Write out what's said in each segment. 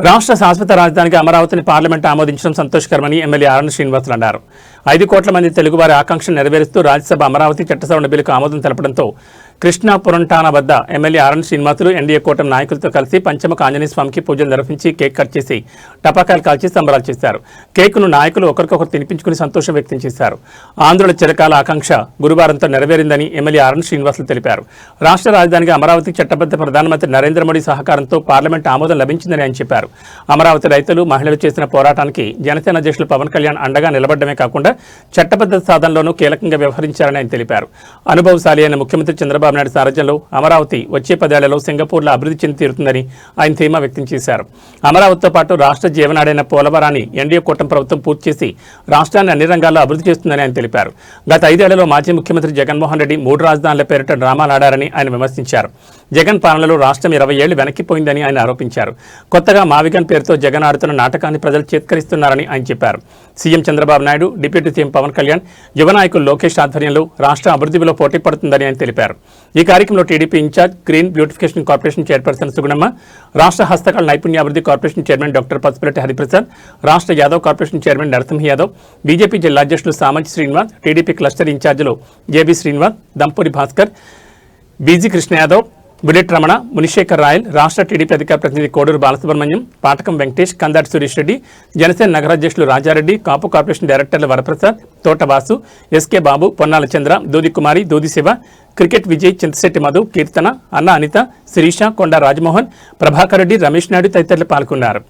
రాష్ట్ర శాశ్వత రాజధానికి అమరావతిని పార్లమెంట్ ఆమోదించడం సంతోషకరమని ఎమ్మెల్యే ఆరణి శ్రీనివాసులు అన్నారు. 5 కోట్ల మంది తెలుగువారి ఆకాంక్షను నెరవేరుస్తూ రాజ్యసభ అమరావతి చట్ట సవరణ బిల్లుకు ఆమోదం తెలపడంతో కృష్ణా పురంటానా వద్ద ఎమ్మెల్యే ఆరణి శ్రీనివాసులు ఎన్డీఏ కూటమి నాయకులతో కలిసి పంచముఖ ఆంజనేయ స్వామికి పూజలు నిర్వహించి కేక్ కట్ చేసి టపాకాయలు కాల్చి సంబరాలు చేశారు. కేకును నాయకులు ఒకరికొకరు తినిపించుకుని సంతోషం వ్యక్తం చేశారు. ఆంధ్రుల చిరకాల ఆకాంక్ష గురువారంతో నెరవేరిందని ఎమ్మెల్యే ఆరణి శ్రీనివాసులు తెలిపారు. రాష్ట్ర రాజధానిగా అమరావతి చట్టబద్ధ ప్రధానమంత్రి నరేంద్ర మోడీ సహకారంతో పార్లమెంట్ ఆమోదం లభించిందని ఆయన చెప్పారు. అమరావతి రైతులు మహిళలు చేసిన పోరాటానికి జనసేన అధ్యక్షులు పవన్ కళ్యాణ్ అండగా నిలబడమే కాకుండా చట్టబద్ధ సాధనలోనూ కీలకంగా వ్యవహరించారని ఆయన తెలిపారు. అనుభవశాలి అయిన ముఖ్యమంత్రి చంద్రబాబు నాయుడు సారథ్యంలో అమరావతి వచ్చే 10 ఏళ్లలో సింగపూర్లో అభివృద్ధి చెంది తీరుతుందని ఆయన ధీమా వ్యక్తం చేశారు. అమరావతితో పాటు రాష్ట్ర జీవనాడైన పోలవరాన్ని ఎన్డీఏ కూటమి ప్రభుత్వం పూర్తి చేసి రాష్ట్రాన్ని అన్ని రంగాల్లో అభివృద్ధి చేస్తుందని ఆయన తెలిపారు. గత 5 ఏళ్లలో మాజీ ముఖ్యమంత్రి జగన్మోహన్ రెడ్డి 3 రాజధానుల పేరిట డ్రామాలాడారని ఆయన విమర్శించారు. జగన్ పాలనలో రాష్ట్రం 20 ఏళ్లు వెనక్కిపోయిందని ఆయన ఆరోపించారు. కొత్తగా మావిగన్ పేరుతో జగన్ ఆడుతున్న నాటకాన్ని ప్రజలు చేత్కరిస్తున్నారని ఆయన చెప్పారు. CM Chandrababu Naidu, deputy CM Pawan Kalyan, యువ నాయకులు లోకేష్ ఆధ్వర్యంలో రాష్ట్ర అభివృద్ధిలో పోటీ పడుతుందని ఆయన తెలిపారు. ఈ కార్యక్రమంలో TDP in-charge green beautification corporation chairperson Sugunamma, రాష్ట్ర హస్తకళ నైపుణ్యాభివృద్ధి corporation chairman doctor Pasupuleti Hariprasad, రాష్ట్ర Yadav corporation chairman Narasimha Yadav, BJP జిల్లా అధ్యక్షులు సామంచి శ్రీనివాస్, టీడీపీ క్లస్టర్ ఇన్ఛార్జీలు JB Srinivas, Dampuri Bhaskar, BG Krishna Yadav, bullet Ramana, Munishekar Rayal, రాష్ట్ర టీడీపీ అధికార ప్రతినిధి కోడూరు బాలసుబ్రహ్మణ్యం, పాటకం వెంకటేష్, కందాటి సురేష్ రెడ్డి, జనసేన నగరాధ్యక్షులు రాజారెడ్డి, కాపు కార్పొరేషన్ డైరెక్టర్లు వరప్రసాద్, తోటవాసు, ఎస్కే బాబు, పొన్నాల చంద్ర, దూది కుమారి, దూది శివ, క్రికెట్ విజయ్, చింతశెట్టి మధు, కీర్తన, అన్న అనిత, శిరీష, కొండ రాజమోహన్, ప్రభాకర్ రెడ్డి, రమేష్ నాయుడు తదితరులు పాల్గొన్నారు.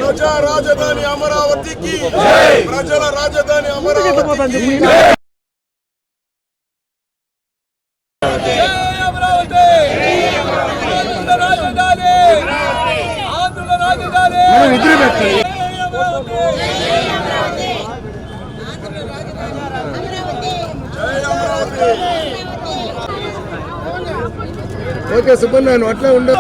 ప్రజా రాజధాని అమరావతికి, ప్రజల రాజధాని అమరావతికి. ఓకే సుబ్బన్న అట్లా ఉండ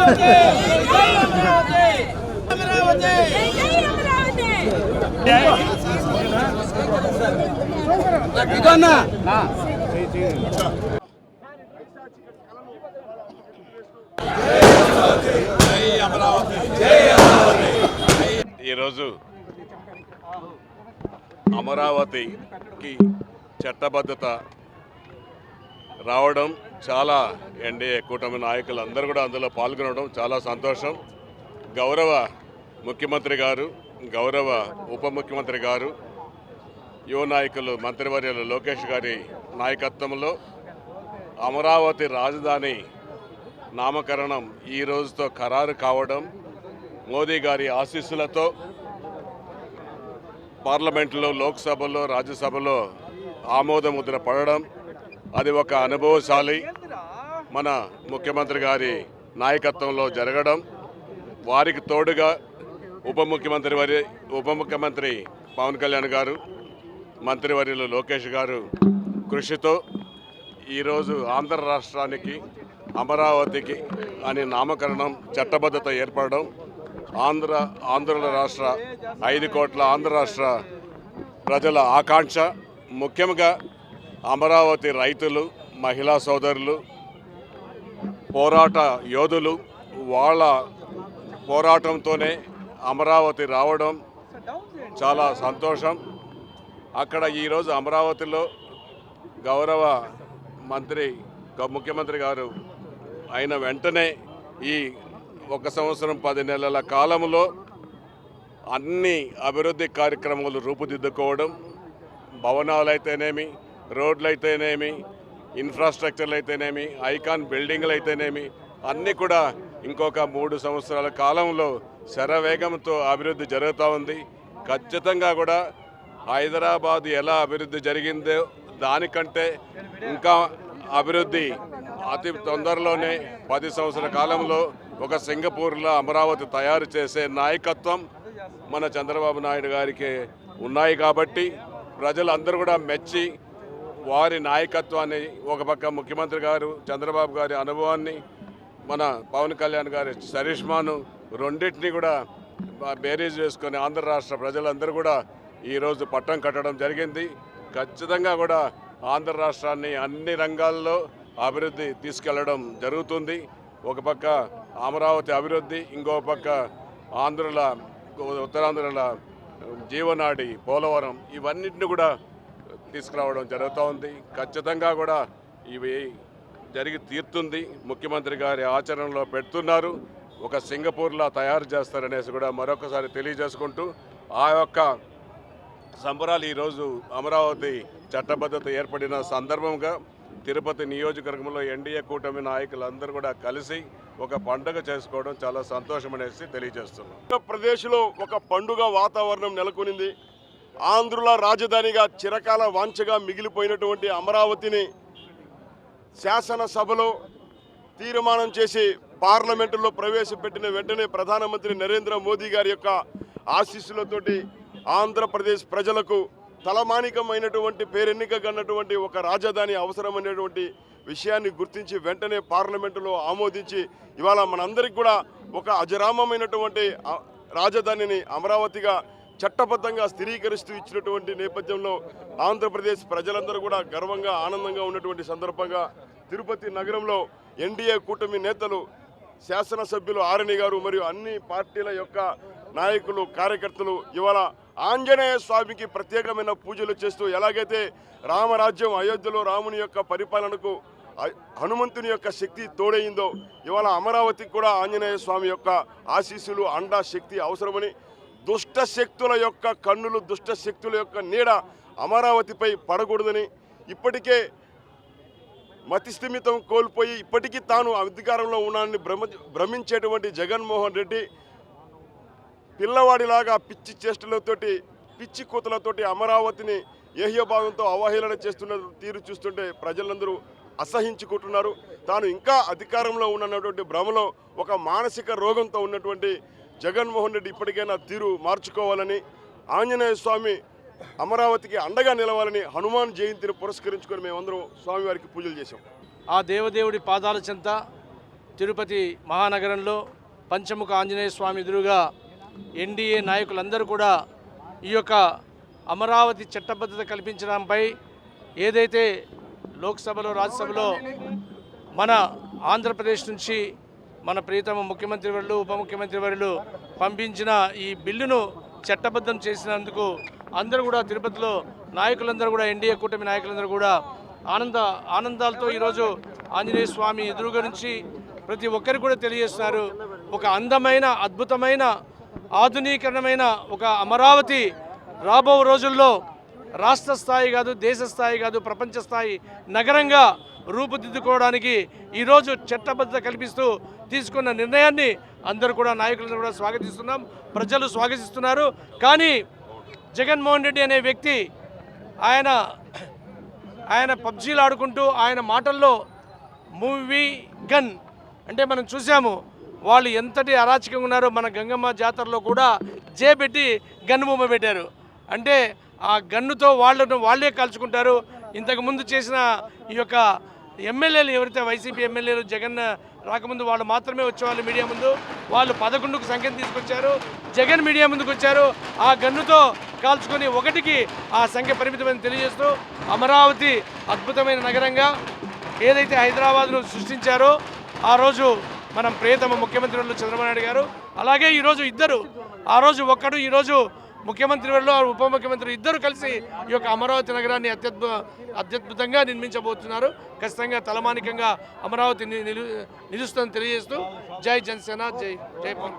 ఈరోజు అమరావతికి చట్టబద్ధత రావడం, చాలా ఎన్డీఏ కూటమి నాయకులు అందరూ కూడా అందులో పాల్గొనడం చాలా సంతోషం. గౌరవ ముఖ్యమంత్రి గారు, గౌరవ ఉప ముఖ్యమంత్రి గారు, యువ నాయకులు మంత్రివర్యులు లోకేష్ గారి నాయకత్వంలో అమరావతి రాజధాని నామకరణం ఈ రోజుతో ఖరారు కావడం, మోదీ గారి ఆశీస్సులతో పార్లమెంట్లో, లోక్సభలో, రాజ్యసభలో ఆమోద ముద్ర పడడం, అది ఒక అనుభవశాలి మన ముఖ్యమంత్రి గారి నాయకత్వంలో జరగడం, వారికి తోడుగా ఉప ముఖ్యమంత్రి పవన్ కళ్యాణ్ గారు, మంత్రివర్యులు లోకేష్ గారు కృషితో ఈరోజు ఆంధ్ర రాష్ట్రానికి అమరావతికి అని నామకరణం, చట్టబద్ధత ఏర్పడడం, ఆంధ్రుల రాష్ట్ర 5 కోట్ల ఆంధ్ర రాష్ట్ర ప్రజల ఆకాంక్ష, ముఖ్యంగా అమరావతి రైతులు, మహిళా సోదరులు, పోరాట యోధులు, వాళ్ళ పోరాటంతోనే అమరావతి రావడం చాలా సంతోషం. అక్కడ ఈరోజు అమరావతిలో గౌరవ ముఖ్యమంత్రి గారు అయిన వెంటనే ఈ 1 సంవత్సరం 10 నెలల కాలంలో అన్ని అభివృద్ధి కార్యక్రమాలు రూపుదిద్దుకోవడం, భవనాలు అయితేనేమి, రోడ్లు అయితేనేమి, ఇన్ఫ్రాస్ట్రక్చర్లు అయితేనేమి, ఐకాన్ బిల్డింగ్లు అయితేనేమి, అన్నీ కూడా ఇంకొక 3 సంవత్సరాల కాలంలో శరవేగంతో అభివృద్ధి జరుగుతూ ఉంది. ఖచ్చితంగా కూడా హైదరాబాద్ ఎలా అభివృద్ధి జరిగిందో దానికంటే ఇంకా అభివృద్ధి అతి తొందరలోనే 10 సంవత్సరాల కాలంలో ఒక సింగపూర్లో అమరావతి తయారు చేసే నాయకత్వం మన చంద్రబాబు నాయుడు గారికి ఉన్నాయి కాబట్టి ప్రజలందరూ కూడా మెచ్చి వారి నాయకత్వాన్ని, ఒక పక్క ముఖ్యమంత్రి గారు చంద్రబాబు గారి అనుభవాన్ని, మన పవన్ కళ్యాణ్ గారి చరిష్మాను రెండింటినీ కూడా బేరీజ్ వేసుకొని ఆంధ్ర రాష్ట్ర ప్రజలందరూ కూడా ఈరోజు పట్టం కట్టడం జరిగింది. ఖచ్చితంగా కూడా ఆంధ్ర రాష్ట్రాన్ని అన్ని రంగాల్లో అభివృద్ధి తీసుకెళ్లడం జరుగుతుంది. ఒక పక్క అమరావతి అభివృద్ధి, ఇంకో పక్క ఆంధ్రుల ఉత్తరాంధ్రుల జీవనాడి పోలవరం, ఇవన్నిటిని కూడా తీసుకురావడం జరుగుతూ ఉంది. ఖచ్చితంగా కూడా ఇవి జరిగి తీరుతుంది. ముఖ్యమంత్రి గారి ఆచరణలో పెడుతున్నారు. ఒక సింగపూర్లా తయారు చేస్తారనేసి కూడా మరొకసారి తెలియజేసుకుంటూ ఆ యొక్క సంబరాలు ఈరోజు అమరావతి చట్టబద్ధత ఏర్పడిన సందర్భంగా తిరుపతి నియోజకవర్గంలో ఎన్డీఏ కూటమి నాయకులందరూ కూడా కలిసి ఒక పండుగ చేసుకోవడం చాలా సంతోషం అనేసి తెలియజేస్తున్నాం. ఆంధ్రప్రదేశ్లో ఒక పండుగ వాతావరణం నెలకొనింది. ఆంధ్రుల రాజధానిగా చిరకాల వాంఛగా మిగిలిపోయినటువంటి అమరావతిని శాసనసభలో తీర్మానం చేసి పార్లమెంటులో ప్రవేశపెట్టిన వెంటనే ప్రధానమంత్రి నరేంద్ర మోదీ గారి యొక్క ఆశీస్సులతోటి ఆంధ్రప్రదేశ్ ప్రజలకు తలమానికమైనటువంటి పేరెన్నికగన్నటువంటి ఒక రాజధాని అవసరమైనటువంటి విషయాన్ని గుర్తించి వెంటనే పార్లమెంటులో ఆమోదించి ఇవాళ మనందరికీ కూడా ఒక అజరామమైనటువంటి రాజధానిని అమరావతిగా చట్టబద్ధంగా స్థిరీకరిస్తూ ఇచ్చినటువంటి నేపథ్యంలో ఆంధ్రప్రదేశ్ ప్రజలందరూ కూడా గర్వంగా ఆనందంగా ఉన్నటువంటి సందర్భంగా తిరుపతి నగరంలో ఎన్డీఏ కూటమి నేతలు, శాసనసభ్యులు ఆరణి గారు మరియు అన్ని పార్టీల యొక్క నాయకులు, కార్యకర్తలు ఇవాళ ఆంజనేయ స్వామికి ప్రత్యేకమైన పూజలు చేస్తూ, ఎలాగైతే రామరాజ్యం అయోధ్యలో రాముని యొక్క పరిపాలనకు హనుమంతుని యొక్క శక్తి తోడైందో ఇవాళ అమరావతికి కూడా ఆంజనేయ స్వామి యొక్క ఆశీస్సులు, అండా శక్తి అవసరమని, దుష్ట శక్తుల యొక్క కన్నులు, దుష్ట శక్తుల యొక్క నీడ అమరావతిపై పడకూడదని, ఇప్పటికే మతిస్థిమితం కోల్పోయి ఇప్పటికీ తాను అధికారంలో ఉన్నానని భ్రమించేటువంటి జగన్మోహన్ రెడ్డి పిల్లవాడిలాగా పిచ్చి చేష్టలతోటి, పిచ్చి కూతలతోటి అమరావతిని ఏహ్యభావంతో అవహేళన చేస్తున్న తీరు చూస్తుంటే ప్రజలందరూ అసహించుకుంటున్నారు. తాను ఇంకా అధికారంలో ఉన్నటువంటి భ్రమలో ఒక మానసిక రోగంతో ఉన్నటువంటి జగన్మోహన్ రెడ్డి ఇప్పటికైనా తీరు మార్చుకోవాలని, ఆంజనేయ స్వామి అమరావతికి అండగా నిలవాలని హనుమాన్ జయంతిని పురస్కరించుకొని మేమందరం స్వామివారికి పూజలు చేశాం. ఆ దేవదేవుడి పాదాల చెంత తిరుపతి మహానగరంలో పంచముఖ ఆంజనేయ స్వామి ఎదురుగా ఎన్డీఏ నాయకులందరూ కూడా ఈ యొక్క అమరావతి చట్టబద్ధత కల్పించడంపై ఏదైతే లోక్సభలో, రాజ్యసభలో మన ఆంధ్రప్రదేశ్ నుంచి మన ప్రియతమ ముఖ్యమంత్రి వర్యులు, ఉప ముఖ్యమంత్రి వర్యులు పంపించిన ఈ బిల్లును చట్టబద్ధం చేసినందుకు అందరూ కూడా తిరుపతిలో నాయకులందరూ కూడా, ఎన్డీఏ కూటమి నాయకులందరూ కూడా ఆనందాలతో ఈరోజు ఆంజనేయ స్వామి ఎదురుగా నుంచి ప్రతి ఒక్కరికి కూడా తెలియజేస్తున్నారు. ఒక అందమైన, అద్భుతమైన, ఆధునీకరణమైన ఒక అమరావతి రాబో రోజుల్లో రాష్ట్ర స్థాయి కాదు, దేశ స్థాయి కాదు, ప్రపంచ స్థాయి నగరంగా రూపుదిద్దుకోవడానికి ఈరోజు చట్టబద్ధత కల్పిస్తూ తీసుకున్న నిర్ణయాన్ని అందరూ కూడా, నాయకులందరూ కూడా స్వాగతిస్తున్నాం, ప్రజలు స్వాగతిస్తున్నారు. కానీ జగన్మోహన్ రెడ్డి అనే వ్యక్తి ఆయన పబ్జీలు ఆడుకుంటూ ఆయన మాటల్లో మూవీ గన్ అంటే మనం చూసాము వాళ్ళు ఎంతటి అరాచకంగా ఉన్నారో. మన గంగమ్మ జాతరలో కూడా పెట్టి గన్ను బొమ్మ పెట్టారు. అంటే ఆ గన్నుతో వాళ్ళే కాల్చుకుంటారు. ఇంతకుముందు చేసిన ఈ యొక్క ఎమ్మెల్యేలు ఎవరైతే వైసీపీ ఎమ్మెల్యేలు జగన్ రాకముందు వాళ్ళు మాత్రమే వచ్చేవాళ్ళు మీడియా ముందు, వాళ్ళు 11కు సంఖ్యను తీసుకొచ్చారు. జగన్ మీడియా ముందుకు వచ్చారు. ఆ గన్నుతో కాల్చుకొని 1కి ఆ సంఖ్య పరిమితమని తెలియజేస్తూ అమరావతి అద్భుతమైన నగరంగా ఏదైతే హైదరాబాద్ను సృష్టించారో ఆ రోజు మనం ప్రియతమ ముఖ్యమంత్రి చంద్రబాబు నాయుడు గారు, అలాగే ఈరోజు ఇద్దరు, ఆ రోజు ఒక్కడు, ఈరోజు ముఖ్యమంత్రి వర్యులు, ఉప ముఖ్యమంత్రి ఇద్దరు కలిసి ఈ యొక్క అమరావతి నగరాన్ని అత్యద్భుతంగా నిర్మించబోతున్నారు. ఖచ్చితంగా తలమానికంగా అమరావతి నిలుస్తుందని తెలియజేస్తూ జై జనసేన, జై జై పవన్.